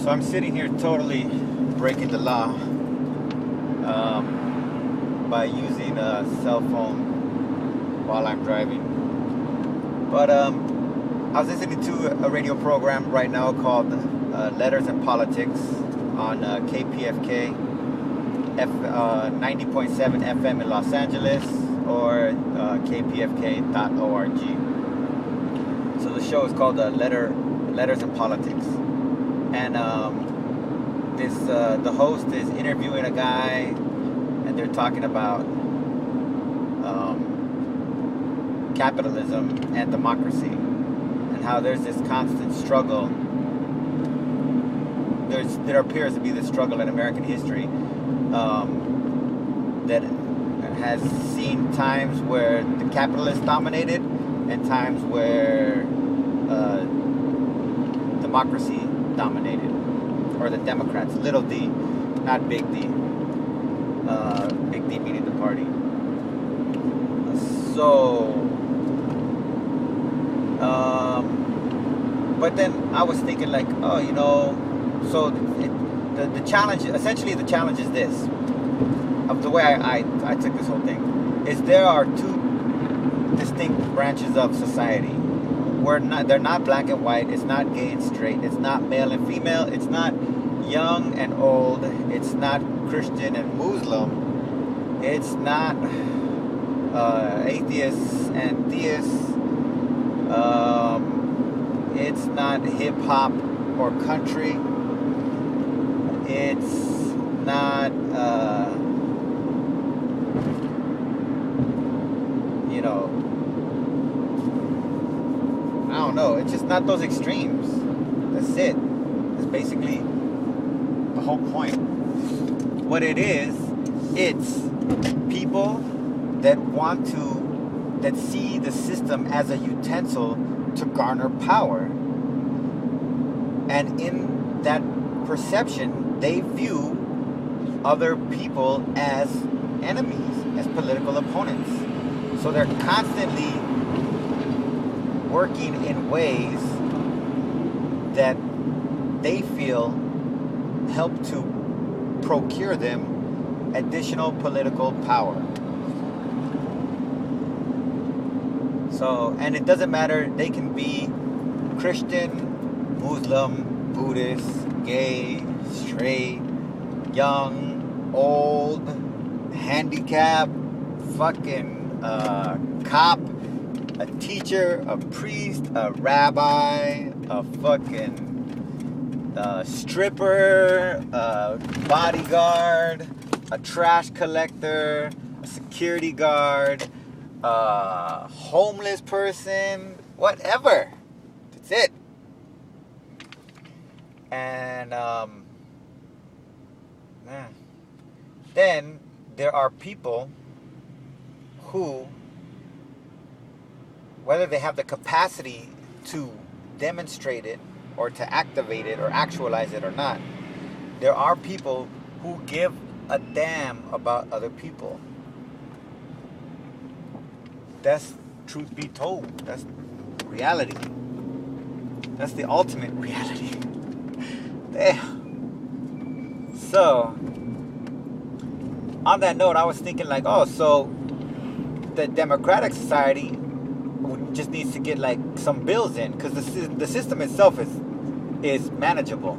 So I'm sitting here totally breaking the law by using a cell phone while I'm driving. But I was listening to a radio program right now called Letters and Politics on KPFK 90.7 FM in Los Angeles or kpfk.org. So the show is called Letters and Politics. And the host is interviewing a guy, and they're talking about capitalism and democracy, and how there's this constant struggle. There appears to be this struggle in American history that has seen times where the capitalists dominated and times where democracy dominated, or the Democrats, little d, not big D. Big D meaning the party. So, but then I was thinking like, so the challenge, essentially the challenge is this, of the way I took this whole thing, is there are two distinct branches of society. They're not black and white, it's not gay and straight, it's not male and female, it's not young and old, it's not Christian and Muslim, it's not atheists and theists, it's not hip-hop or country, it's not I don't know, it's just not those extremes. That's it. That's basically the whole point. What it is, it's people that that see the system as a utensil to garner power. And in that perception, they view other people as enemies, as political opponents. So they're constantly working in ways that they feel help to procure them additional political power. So, and it doesn't matter, they can be Christian, Muslim, Buddhist, gay, straight, young, old, handicapped, fucking cop, a teacher, a priest, a rabbi, a fucking stripper, a bodyguard, a trash collector, a security guard, a homeless person, whatever. That's it. And then there are people who, whether they have the capacity to demonstrate it or to activate it or actualize it or not, there are people who give a damn about other people. That's truth be told. That's reality. That's the ultimate reality. Damn. So, on that note, I was thinking like, so the democratic society just needs to get like some bills in, because the system itself is manageable.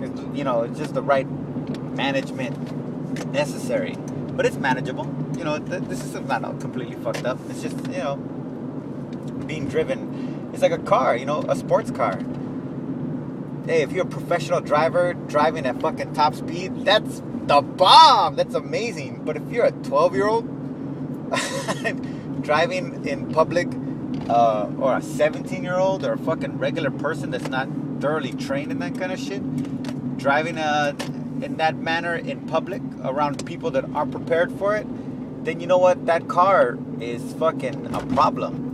It's just the right management necessary, but it's manageable. The system's not completely fucked up. It's just being driven. It's like a car, a sports car. Hey, if you're a professional driver driving at fucking top speed, that's the bomb. That's amazing. But if you're a 12-year-old driving in public, or a 17-year-old or a fucking regular person that's not thoroughly trained in that kind of shit, driving in that manner in public around people that aren't prepared for it, then you know what? That car is fucking a problem.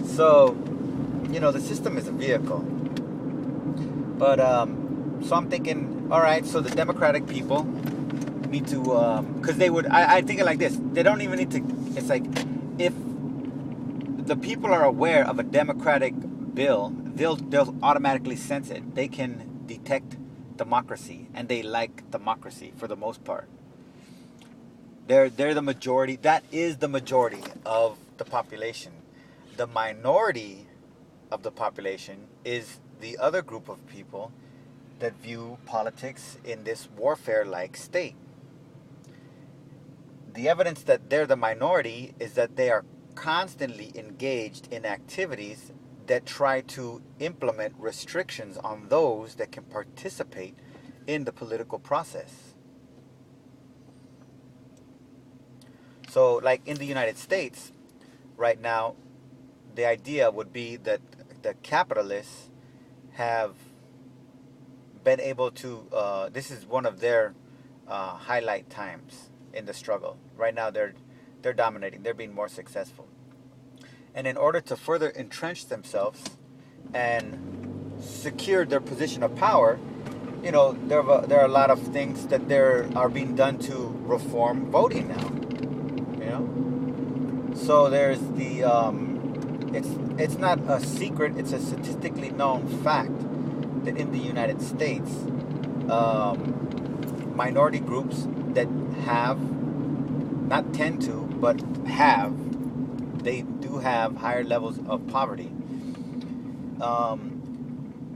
So, the system is a vehicle. But, so I'm thinking, all right, so the democratic people need to, because they would, I think it like this, they don't even need to, it's like, if the people are aware of a democratic bill, they'll automatically sense it. They can detect democracy, and they like democracy for the most part. They're the majority. That is the majority of the population. The minority of the population is the other group of people that view politics in this warfare-like state. The evidence that they're the minority is that they are constantly engaged in activities that try to implement restrictions on those that can participate in the political process. So, like in the United States, right now, the idea would be that the capitalists have been able to, this is one of their highlight times in the struggle. Right now, they're dominating. They're being more successful. And in order to further entrench themselves and secure their position of power, you know, there are a lot of things that are being done to reform voting now. You know, so there's the it's not a secret. It's a statistically known fact that in the United States, minority groups that have, not tend to, but have, they do have higher levels of poverty.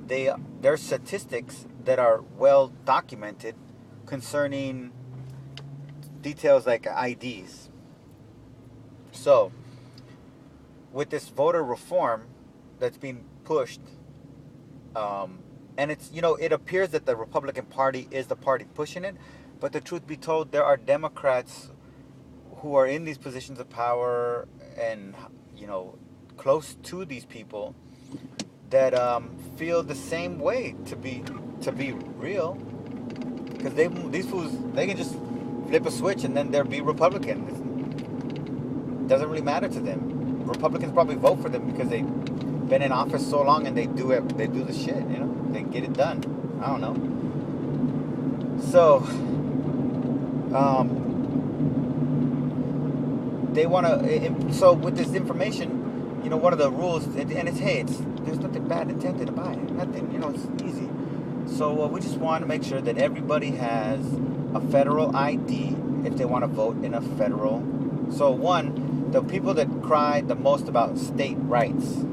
There are statistics that are well documented concerning details like IDs. So, with this voter reform that's being pushed, and it's, you know, it appears that the Republican Party is the party pushing it, but the truth be told, there are Democrats who are in these positions of power and, you know, close to these people that feel the same way, to be real, because these fools, they can just flip a switch and then they'll be Republican. It doesn't really matter to them. Republicans probably vote for them because they've been in office so long and they do the shit, you know, they get it done. I don't know. So they want to. So with this information, you know, one of the rules, and it's, hey, there's nothing bad intended about it. Nothing, you know, it's easy. So we just want to make sure that everybody has a federal ID if they want to vote in a federal. So one, the people that cry the most about state rights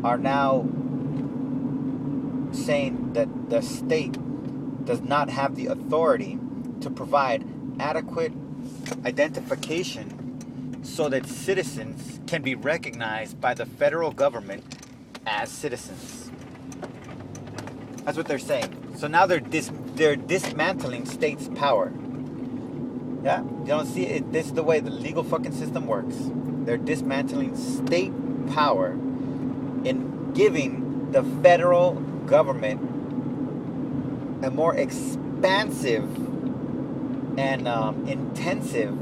are now saying that the state does not have the authority to provide adequate identification so that citizens can be recognized by the federal government as citizens. That's what they're saying. So now they're dismantling states' power. Yeah? You don't see it? This is the way the legal fucking system works. They're dismantling state power in giving the federal government a more expansive and intensive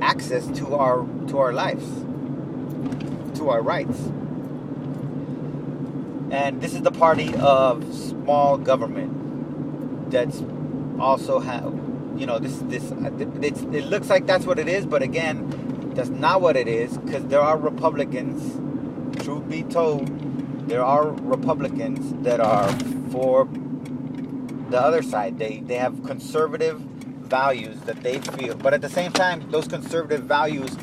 access to our lives, to our rights. And this is the party of small government that's also have, you know, it looks like that's what it is, but again, that's not what it is, because there are Republicans, truth be told, there are Republicans that are for the other side. They have conservative values that they feel, but at the same time, those conservative values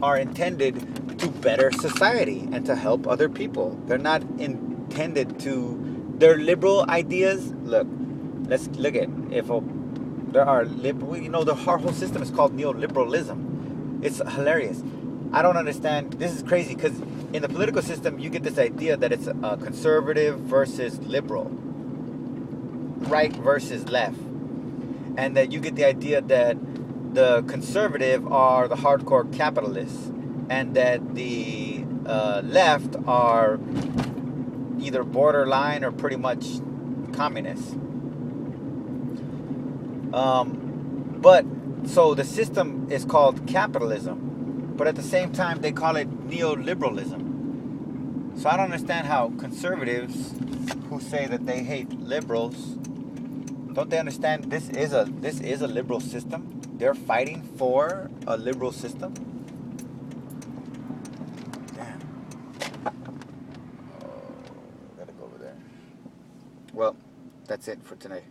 are intended to better society and to help other people. They're not intended to, their liberal ideas. Look, let's look at, there are liberal, you know, our whole system is called neoliberalism. It's hilarious. I don't understand. This is crazy, because in the political system, you get this idea that it's conservative versus liberal, right versus left, and that you get the idea that the conservative are the hardcore capitalists, and that the left are either borderline or pretty much communists. But so the system is called capitalism, but at the same time they call it neoliberalism. So I don't understand how conservatives who say that they hate liberals, don't they understand this is a liberal system? they're fighting for a liberal system. Damn. Oh, gotta go over there. Well, that's it for tonight.